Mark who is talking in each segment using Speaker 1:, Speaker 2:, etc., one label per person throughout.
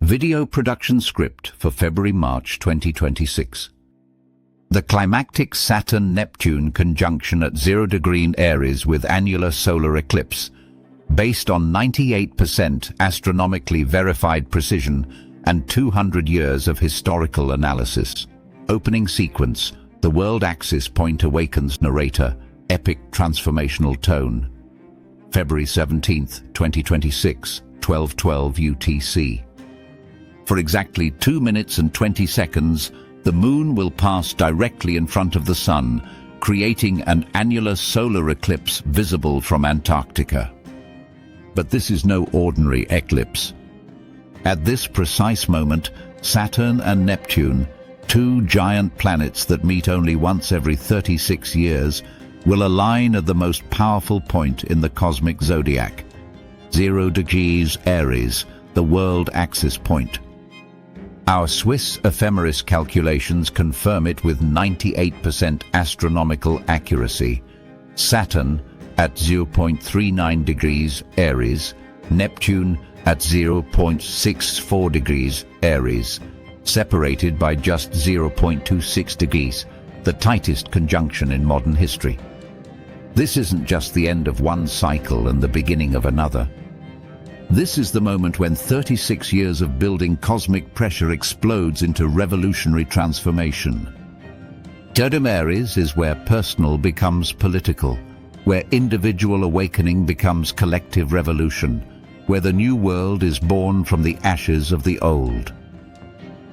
Speaker 1: Video production script for February-March 2026. The climactic Saturn-Neptune conjunction at 0° Aries with annular solar eclipse, based on 98% astronomically verified precision and 200 years of historical analysis. Opening sequence: the world axis point awakens narrator, epic transformational tone. February 17th, 2026, 12:12 UTC. For exactly 2 minutes and 20 seconds, the moon will pass directly in front of the sun, creating an annular solar eclipse visible from Antarctica. But this is no ordinary eclipse. At this precise moment, Saturn and Neptune, two giant planets that meet only once every 36 years, will align at the most powerful point in the cosmic zodiac, 0° Aries, the world axis point. Our Swiss ephemeris calculations confirm it with 98% astronomical accuracy. Saturn at 0.39° Aries, Neptune at 0.64° Aries, separated by just 0.26 degrees, the tightest conjunction in modern history. This isn't just the end of one cycle and the beginning of another. This is the moment when 36 years of building cosmic pressure explodes into revolutionary transformation. 0° Aries is where personal becomes political, where individual awakening becomes collective revolution, where the new world is born from the ashes of the old.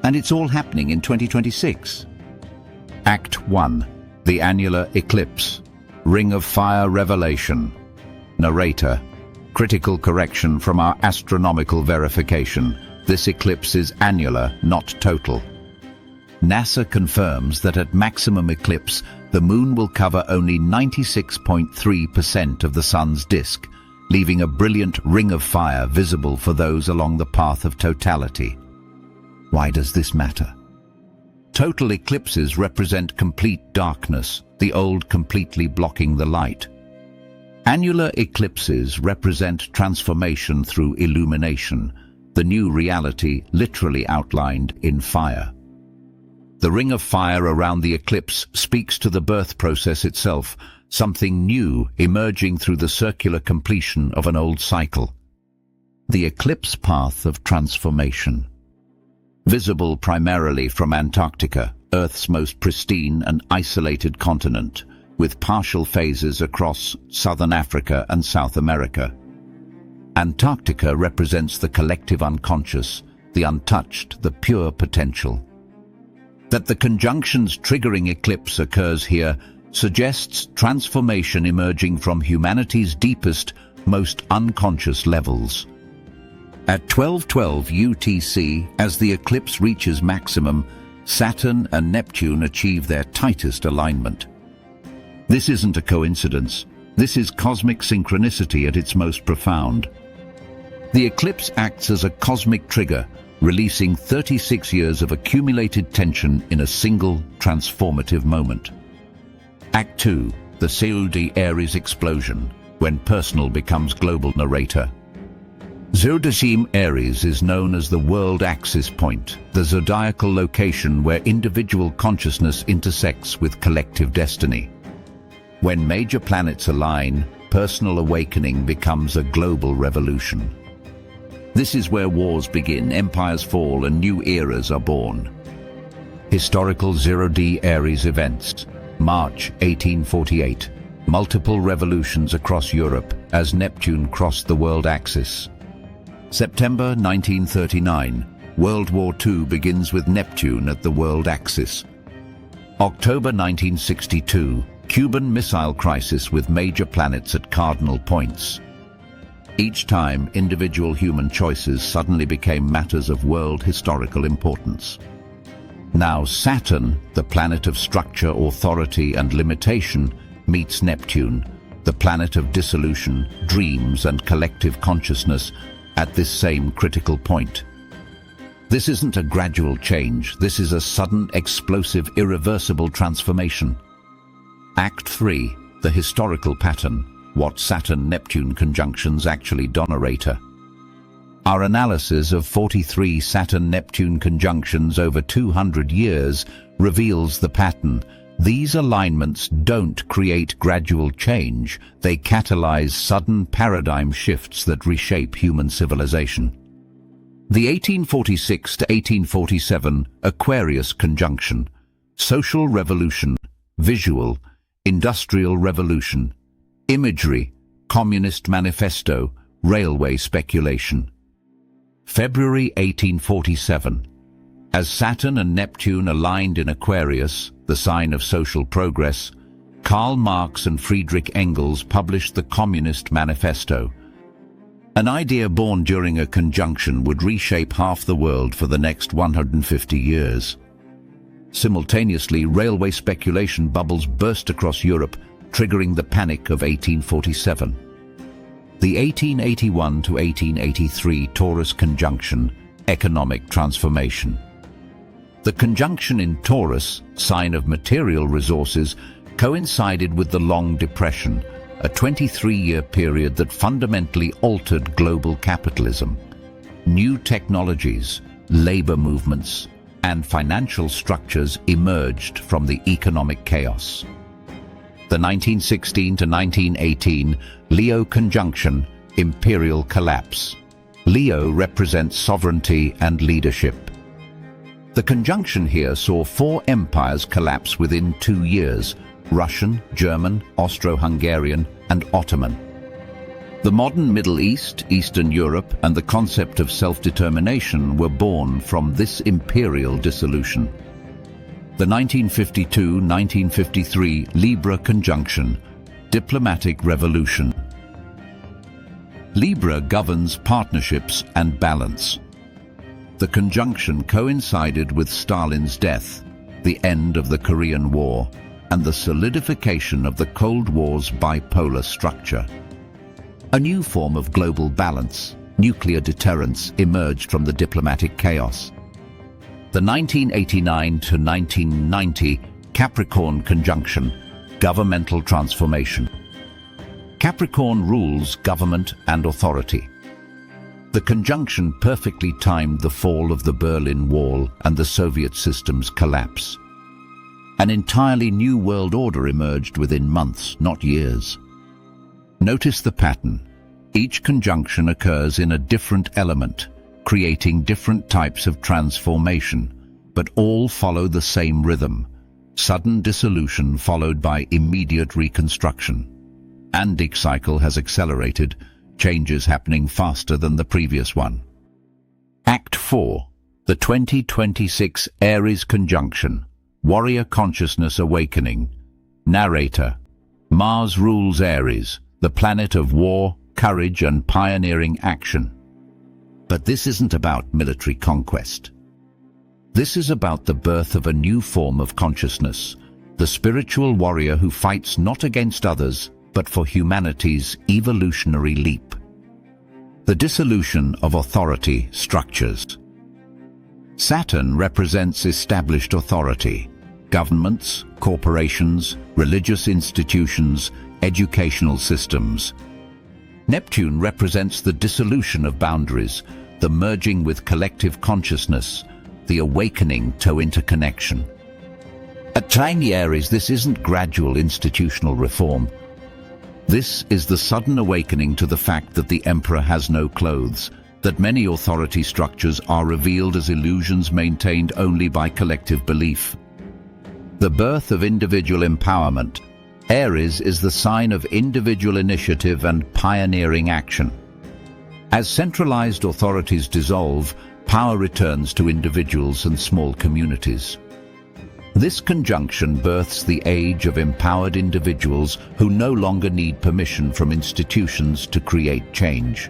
Speaker 1: And it's all happening in 2026. Act 1. The Annular Eclipse. Ring of Fire Revelation. Narrator: critical correction from our astronomical verification. This eclipse is annular, not total. NASA confirms that at maximum eclipse, the moon will cover only 96.3% of the sun's disk, leaving a brilliant ring of fire visible for those along the path of totality. Why does this matter? Total eclipses represent complete darkness, the old completely blocking the light. Annular eclipses represent transformation through illumination, the new reality literally outlined in fire. The ring of fire around the eclipse speaks to the birth process itself, something new emerging through the circular completion of an old cycle. The eclipse path of transformation. Visible primarily from Antarctica, Earth's most pristine and isolated continent, with partial phases across southern Africa and South America. Antarctica represents the collective unconscious, the untouched, the pure potential. That the conjunction's triggering eclipse occurs here suggests transformation emerging from humanity's deepest, most unconscious levels. At 12:12 UTC, as the eclipse reaches maximum, Saturn and Neptune achieve their tightest alignment. This isn't a coincidence. This is cosmic synchronicity at its most profound. The eclipse acts as a cosmic trigger, releasing 36 years of accumulated tension in a single transformative moment. Act 2. The 0° Aries explosion, when personal becomes global narrator. 0° Aries is known as the world axis point, the zodiacal location where individual consciousness intersects with collective destiny. When major planets align, personal awakening becomes a global revolution. This is where wars begin, empires fall, and new eras are born. Historical 0° Aries events. March 1848. Multiple revolutions across Europe as Neptune crossed the world axis. September 1939. World War II begins with Neptune at the world axis. October 1962. Cuban Missile Crisis with major planets at cardinal points. Each time, individual human choices suddenly became matters of world historical importance. Now Saturn, the planet of structure, authority, and limitation, meets Neptune, the planet of dissolution, dreams, and collective consciousness, at this same critical point. This isn't a gradual change. This is a sudden, explosive, irreversible transformation. Act 3. The historical pattern. What Saturn-Neptune conjunctions actually do narrator. Our analysis of 43 Saturn-Neptune conjunctions over 200 years reveals the pattern. These alignments don't create gradual change, they catalyze sudden paradigm shifts that reshape human civilization. The 1846 to 1847 Aquarius conjunction, social revolution, visual, industrial revolution, imagery, communist manifesto, railway speculation. February 1847. As Saturn and Neptune aligned in Aquarius, the sign of social progress, Karl Marx and Friedrich Engels published the Communist Manifesto. An idea born during a conjunction would reshape half the world for the next 150 years. Simultaneously, railway speculation bubbles burst across Europe, triggering the Panic of 1847. The 1881 to 1883 Taurus conjunction, economic transformation. The conjunction in Taurus, sign of material resources, coincided with the Long Depression, a 23-year period that fundamentally altered global capitalism. New technologies, labor movements, and financial structures emerged from the economic chaos. The 1916 to 1918 Leo conjunction, imperial collapse. Leo represents sovereignty and leadership. The conjunction here saw 4 empires collapse within 2 years: Russian, German, Austro-Hungarian, and Ottoman. The modern Middle East, Eastern Europe, and the concept of self-determination were born from this imperial dissolution. The 1952-1953 Libra conjunction, diplomatic revolution. Libra governs partnerships and balance. The conjunction coincided with Stalin's death, the end of the Korean War, and the solidification of the Cold War's bipolar structure. A new form of global balance, nuclear deterrence, emerged from the diplomatic chaos. The 1989 to 1990 Capricorn conjunction, governmental transformation. Capricorn rules government and authority. The conjunction perfectly timed the fall of the Berlin Wall and the Soviet system's collapse. An entirely new world order emerged within months, not years. Notice the pattern. Each conjunction occurs in a different element, creating different types of transformation, but all follow the same rhythm: sudden dissolution followed by immediate reconstruction. Andic cycle has accelerated, changes happening faster than the previous one. Act 4. The 2026 Aries conjunction, warrior consciousness awakening. Narrator. Mars rules Aries, the planet of war, courage, and pioneering action. But this isn't about military conquest. This is about the birth of a new form of consciousness, the spiritual warrior who fights not against others, but for humanity's evolutionary leap. The dissolution of authority structures. Saturn represents established authority: governments, corporations, religious institutions, educational systems. Neptune represents the dissolution of boundaries, the merging with collective consciousness, the awakening to interconnection. At Tiny Aries, this isn't gradual institutional reform. This is the sudden awakening to the fact that the emperor has no clothes, that many authority structures are revealed as illusions maintained only by collective belief. The birth of individual empowerment. Aries is the sign of individual initiative and pioneering action. As centralized authorities dissolve, power returns to individuals and small communities. This conjunction births the age of empowered individuals who no longer need permission from institutions to create change.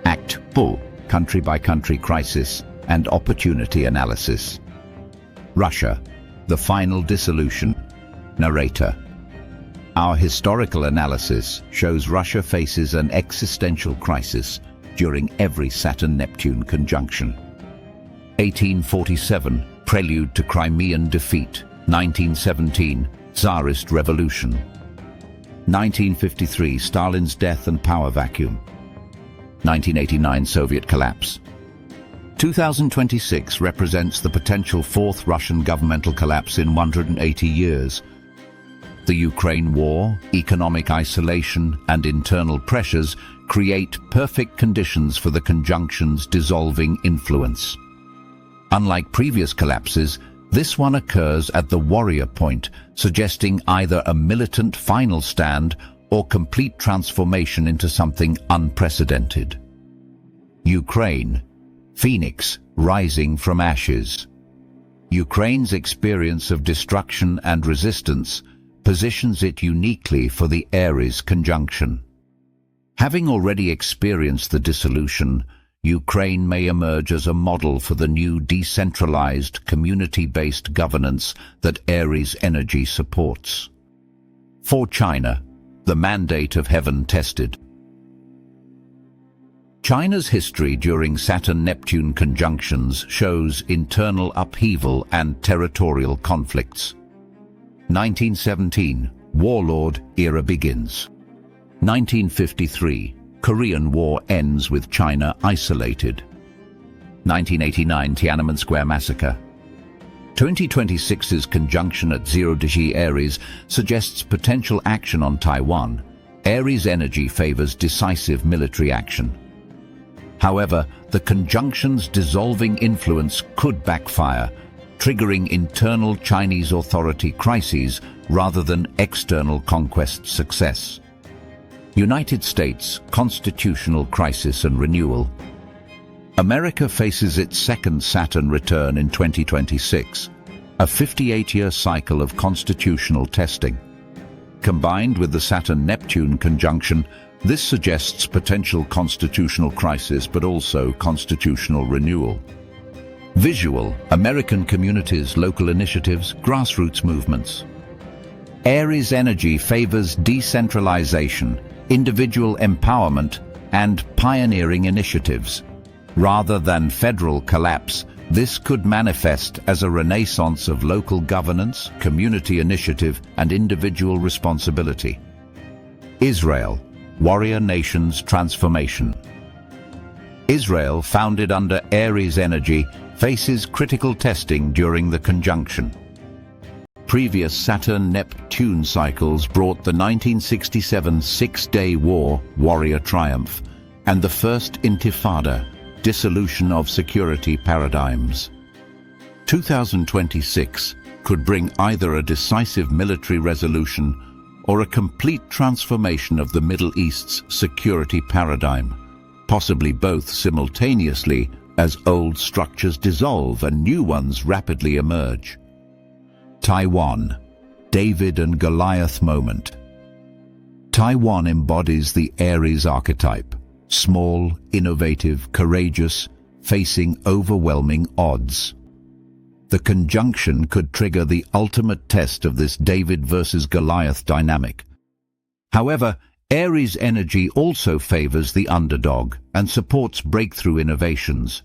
Speaker 1: Act 4. Country-by-country crisis and opportunity analysis. Russia, the final dissolution. Narrator. Our historical analysis shows Russia faces an existential crisis during every Saturn-Neptune conjunction. 1847, prelude to Crimean defeat. 1917, Tsarist revolution. 1953, Stalin's death and power vacuum. 1989 Soviet collapse. 2026 represents the potential fourth Russian governmental collapse in 180 years. The Ukraine war, economic isolation, and internal pressures create perfect conditions for the conjunction's dissolving influence. Unlike previous collapses, this one occurs at the warrior point, suggesting either a militant final stand or complete transformation into something unprecedented. Ukraine, Phoenix rising from ashes. Ukraine's experience of destruction and resistance positions it uniquely for the Aries conjunction. Having already experienced the dissolution, Ukraine may emerge as a model for the new decentralized, community-based governance that Aries energy supports. For China, the mandate of heaven tested. China's history during Saturn-Neptune conjunctions shows internal upheaval and territorial conflicts. 1917, warlord era begins. 1953, Korean War ends with China isolated. 1989, Tiananmen Square massacre. 2026's conjunction at 0° Aries suggests potential action on Taiwan. Aries energy favors decisive military action. However, the conjunction's dissolving influence could backfire, triggering internal Chinese authority crises rather than external conquest success. United States constitutional crisis and renewal. America faces its second Saturn return in 2026, a 58-year cycle of constitutional testing. Combined with the Saturn-Neptune conjunction, this suggests potential constitutional crisis but also constitutional renewal. Visual, American communities, local initiatives, grassroots movements. Aries energy favors decentralization, individual empowerment, and pioneering initiatives. Rather than federal collapse, this could manifest as a renaissance of local governance, community initiative, and individual responsibility. Israel, warrior nation's transformation. Israel, founded under Aries energy, faces critical testing during the conjunction. Previous Saturn-Neptune cycles brought the 1967 Six-Day War, warrior triumph, and the First Intifada, dissolution of security paradigms. 2026 could bring either a decisive military resolution or a complete transformation of the Middle East's security paradigm, possibly both simultaneously as old structures dissolve and new ones rapidly emerge. Taiwan, David and Goliath moment. Taiwan embodies the Aries archetype, small, innovative, courageous, facing overwhelming odds. The conjunction could trigger the ultimate test of this David versus Goliath dynamic. However, Aries energy also favors the underdog and supports breakthrough innovations.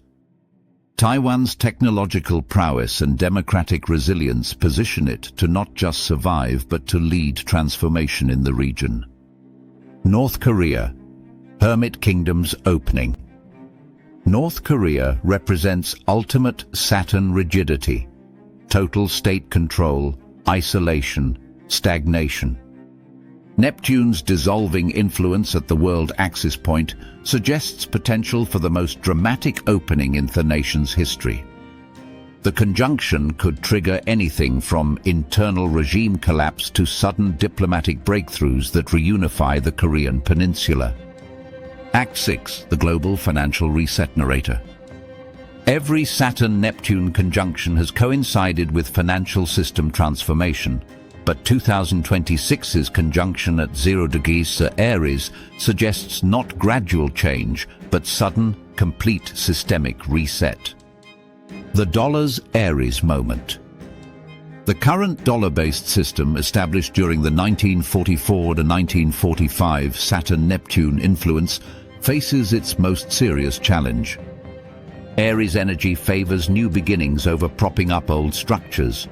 Speaker 1: Taiwan's technological prowess and democratic resilience position it to not just survive but to lead transformation in the region. North Korea, Hermit Kingdom's opening. North Korea represents ultimate Saturn rigidity, total state control, isolation, stagnation. Neptune's dissolving influence at the world axis point suggests potential for the most dramatic opening in the nation's history. The conjunction could trigger anything from internal regime collapse to sudden diplomatic breakthroughs that reunify the Korean peninsula. Act 6, the global financial reset narrator. Every Saturn-Neptune conjunction has coincided with financial system transformation, but 2026's conjunction at 0° Aries suggests not gradual change, but sudden, complete systemic reset. The dollar's Aries moment. The current dollar-based system, established during the 1944 to 1945 Saturn-Neptune influence, faces its most serious challenge. Aries energy favors new beginnings over propping up old structures.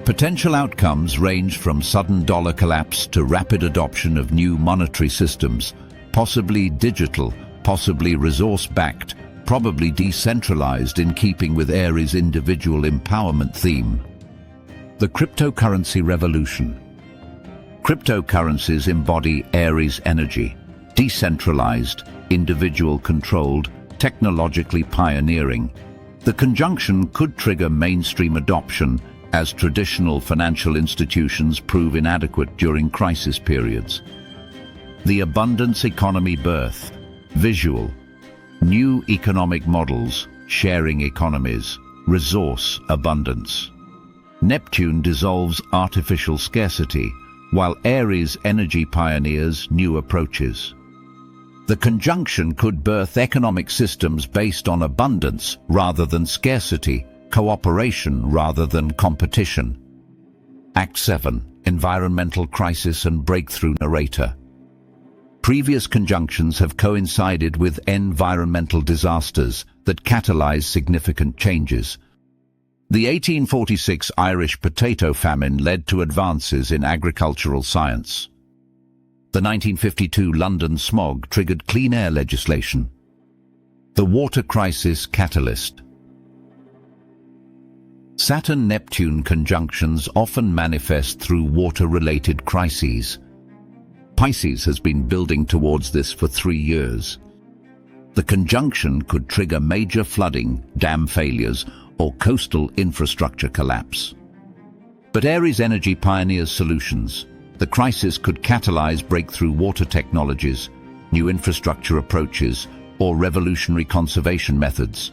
Speaker 1: Potential outcomes range from sudden dollar collapse to rapid adoption of new monetary systems, possibly digital, possibly resource-backed, probably decentralized in keeping with Aries' individual empowerment theme. The cryptocurrency revolution. Cryptocurrencies embody Aries energy, decentralized, individual-controlled, technologically pioneering. The conjunction could trigger mainstream adoption as traditional financial institutions prove inadequate during crisis periods. The abundance economy birth. Visual. New economic models, sharing economies, resource abundance. Neptune dissolves artificial scarcity, while Aries energy pioneers new approaches. The conjunction could birth economic systems based on abundance rather than scarcity, cooperation rather than competition. Act 7. Environmental crisis and breakthrough narrator. Previous conjunctions have coincided with environmental disasters that catalyze significant changes. The 1846 Irish potato famine led to advances in agricultural science. The 1952 London smog triggered clean air legislation. The water crisis catalyst. Saturn-Neptune conjunctions often manifest through water-related crises. Pisces has been building towards this for 3 years. The conjunction could trigger major flooding, dam failures, or coastal infrastructure collapse. But Aries energy pioneers solutions. The crisis could catalyze breakthrough water technologies, new infrastructure approaches, or revolutionary conservation methods.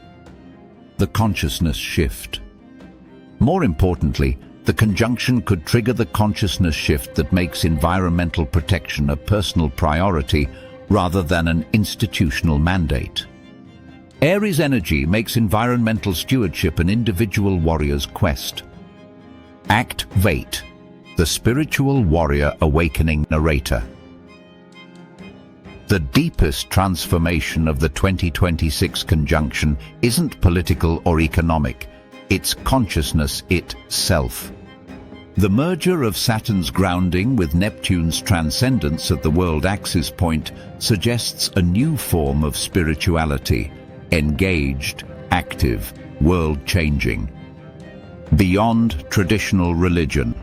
Speaker 1: The consciousness shift. More importantly, the conjunction could trigger the consciousness shift that makes environmental protection a personal priority rather than an institutional mandate. Aries energy makes environmental stewardship an individual warrior's quest. Act 8. The spiritual warrior awakening narrator. The deepest transformation of the 2026 conjunction isn't political or economic. It's consciousness itself. The merger of Saturn's grounding with Neptune's transcendence at the world axis point suggests a new form of spirituality, engaged, active, world-changing. Beyond traditional religion.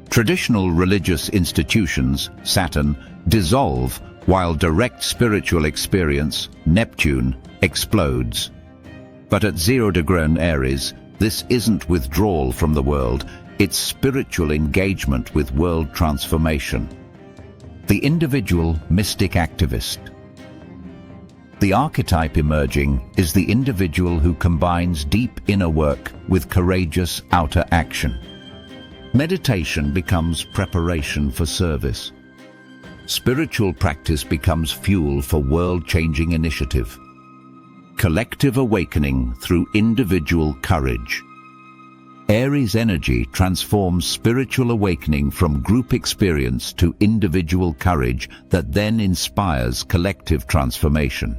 Speaker 1: Traditional religious institutions, Saturn, dissolve while direct spiritual experience, Neptune, explodes. But at 0 degree in Aries, this isn't withdrawal from the world, it's spiritual engagement with world transformation. The individual mystic activist. The archetype emerging is the individual who combines deep inner work with courageous outer action. Meditation becomes preparation for service. Spiritual practice becomes fuel for world-changing initiative. Collective awakening through individual courage. Aries energy transforms spiritual awakening from group experience to individual courage that then inspires collective transformation.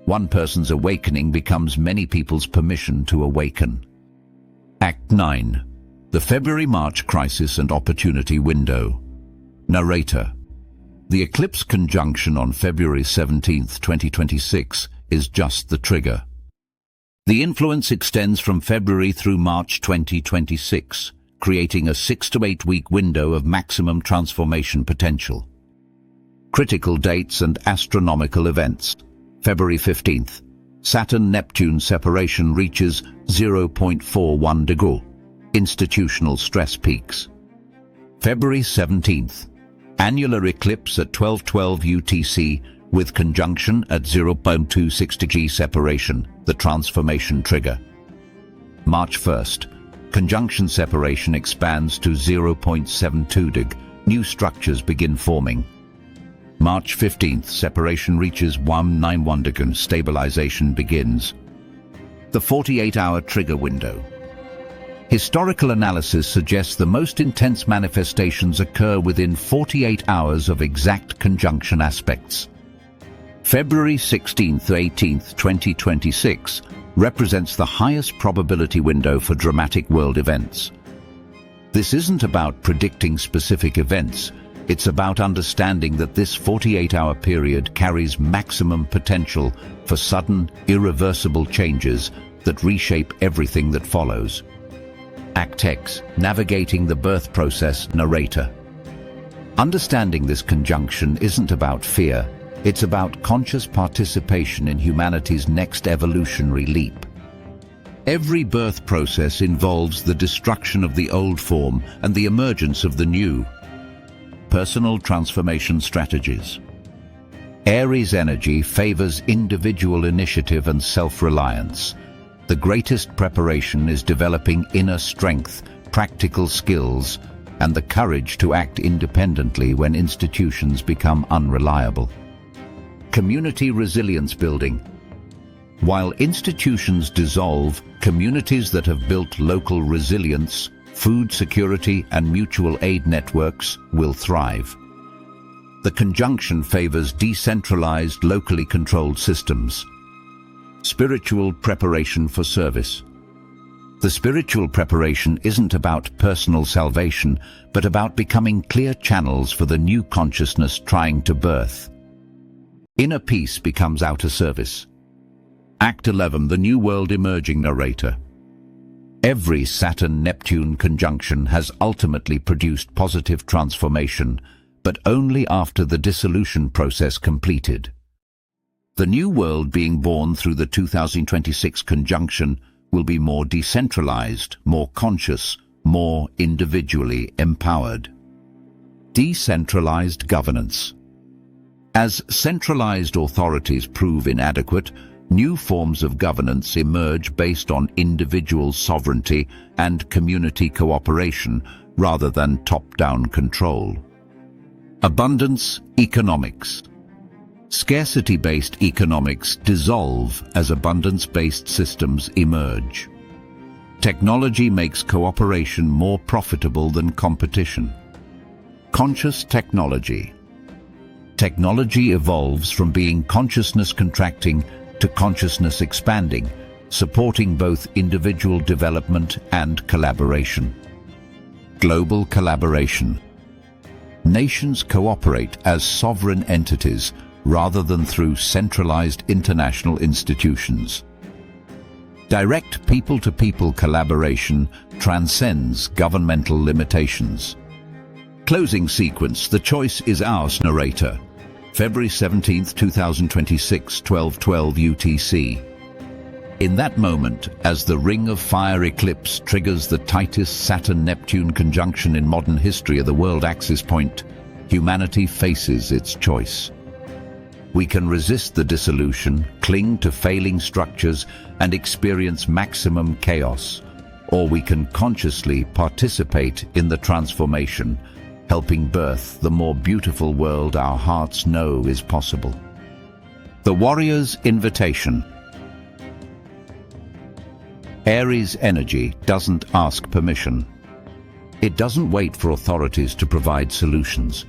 Speaker 1: One person's awakening becomes many people's permission to awaken. Act 9. The February-March crisis and opportunity window. Narrator. The eclipse conjunction on February 17, 2026 is just the trigger. The influence extends from February through March 2026, creating a 6 to 8 week window of maximum transformation potential. Critical dates and astronomical events. February 15th, Saturn-Neptune separation reaches 0.41 degree. Institutional stress peaks. February 17th, annular eclipse at 12:12 UTC with conjunction at 0.26 degree separation, the transformation trigger. March 1st, conjunction separation expands to 0.72 degree, new structures begin forming. March 15th, separation reaches 191 degree, stabilization begins. The 48-hour trigger window. Historical analysis suggests the most intense manifestations occur within 48 hours of exact conjunction aspects. February 16th-18th, 2026 represents the highest probability window for dramatic world events. This isn't about predicting specific events, It's about understanding that this 48-hour period carries maximum potential for sudden, irreversible changes that reshape everything that follows. Act X, Navigating the Birth Process, Narrator. Understanding this conjunction isn't about fear, it's about conscious participation in humanity's next evolutionary leap. Every birth process involves the destruction of the old form and the emergence of the new. Personal transformation strategies. Aries energy favors individual initiative and self-reliance. The greatest preparation is developing inner strength, practical skills, and the courage to act independently when institutions become unreliable. Community resilience building. While institutions dissolve, communities that have built local resilience, food security, and mutual aid networks will thrive. The conjunction favors decentralized, locally controlled systems. Spiritual preparation for service. The spiritual preparation isn't about personal salvation, but about becoming clear channels for the new consciousness trying to birth. Inner peace becomes outer service. Act 11, the New World Emerging, Narrator. Every Saturn-Neptune conjunction has ultimately produced positive transformation, but only after the dissolution process completed. The new world being born through the 2026 conjunction will be more decentralized, more conscious, more individually empowered. Decentralized governance. As centralized authorities prove inadequate, new forms of governance emerge based on individual sovereignty and community cooperation rather than top-down control. Abundance economics. Scarcity-based economics dissolve as abundance-based systems emerge. Technology makes cooperation more profitable than competition. Conscious technology. Technology evolves from being consciousness contracting to consciousness expanding, supporting both individual development and collaboration. Global collaboration. Nations cooperate as sovereign entities rather than through centralized international institutions. Direct people-to-people collaboration transcends governmental limitations. Closing sequence, the choice is ours, narrator. February 17, 2026, 12:12 UTC. In that moment, as the Ring of Fire eclipse triggers the tightest Saturn-Neptune conjunction in modern history at the world axis point, humanity faces its choice. We can resist the dissolution, cling to failing structures, and experience maximum chaos, or we can consciously participate in the transformation, helping birth the more beautiful world our hearts know is possible. The Warrior's Invitation. Aries energy doesn't ask permission. It doesn't wait for authorities to provide solutions.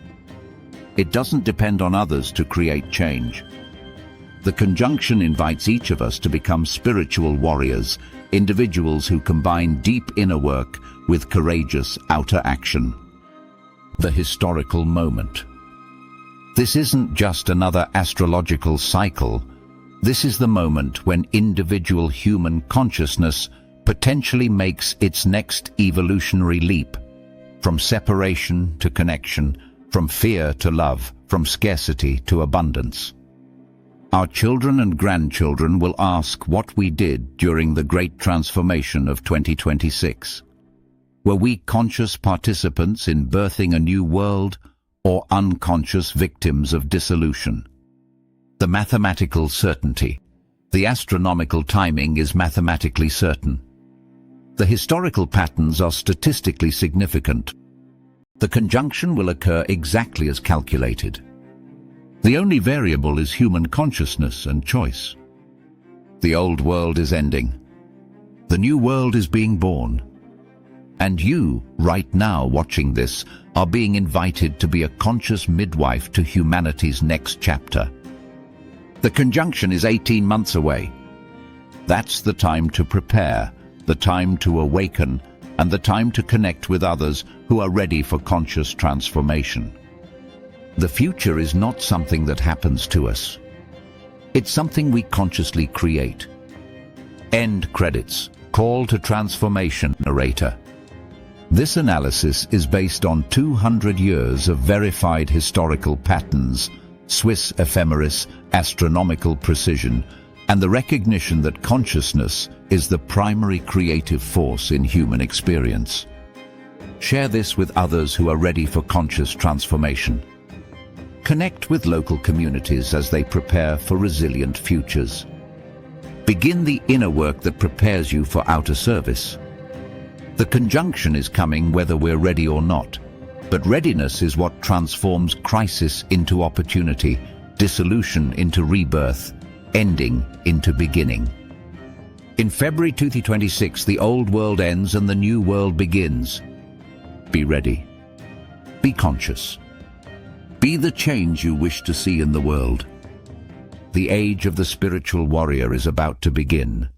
Speaker 1: It doesn't depend on others to create change. The conjunction invites each of us to become spiritual warriors, individuals who combine deep inner work with courageous outer action. The historical moment. This isn't just another astrological cycle. This is the moment when individual human consciousness potentially makes its next evolutionary leap, from separation to connection, from fear to love, from scarcity to abundance. Our children and grandchildren will ask what we did during the great transformation of 2026. Were we conscious participants in birthing a new world, or unconscious victims of dissolution? The mathematical certainty. The astronomical timing is mathematically certain. The historical patterns are statistically significant. The conjunction will occur exactly as calculated. The only variable is human consciousness and choice. The old world is ending. The new world is being born. And you, right now watching this, are being invited to be a conscious midwife to humanity's next chapter. The conjunction is 18 months away. That's the time to prepare, the time to awaken, and the time to connect with others who are ready for conscious transformation. The future is not something that happens to us. It's something we consciously create. End credits. Call to transformation, narrator. This analysis is based on 200 years of verified historical patterns, Swiss ephemeris, astronomical precision, and the recognition that consciousness is the primary creative force in human experience. Share this with others who are ready for conscious transformation. Connect with local communities as they prepare for resilient futures. Begin the inner work that prepares you for outer service. The conjunction is coming whether we're ready or not, but readiness is what transforms crisis into opportunity, dissolution into rebirth, ending into beginning. In February 2026, the old world ends and the new world begins. Be ready. Be conscious. Be the change you wish to see in the world. The age of the spiritual warrior is about to begin.